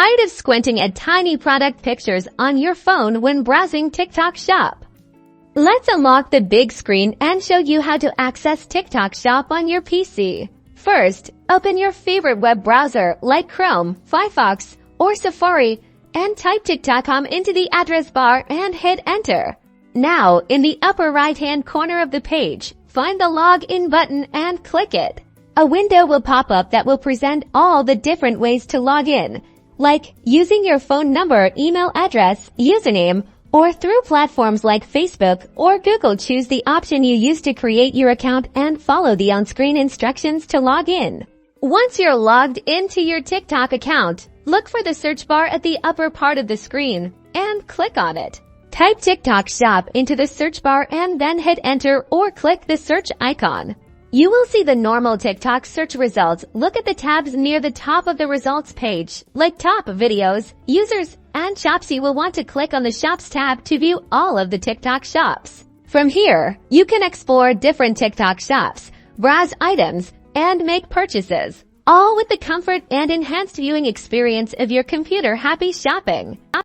Tired of squinting at tiny product pictures on your phone when browsing TikTok Shop? Let's unlock the big screen and show you how to access TikTok Shop on your PC. First, open your favorite web browser like Chrome, Firefox, or Safari and type TikTok.com into the address bar and hit enter. Now, in the upper right-hand corner of the page, find the Login button and click it. A window will pop up that will present all the different ways to log in, like using your phone number, email address, username, or through platforms like Facebook or Google. Choose the option you use to create your account and follow the on-screen instructions to log in. Once you're logged into your TikTok account, look for the search bar at the upper part of the screen and click on it. Type TikTok Shop into the search bar and then hit enter or click the search icon. You will see the normal TikTok search results. Look at the tabs near the top of the results page, like top videos, users, and shops. You will want to click on the shops tab to view all of the TikTok shops. From here, you can explore different TikTok shops, browse items, and make purchases, all with the comfort and enhanced viewing experience of your computer. Happy shopping!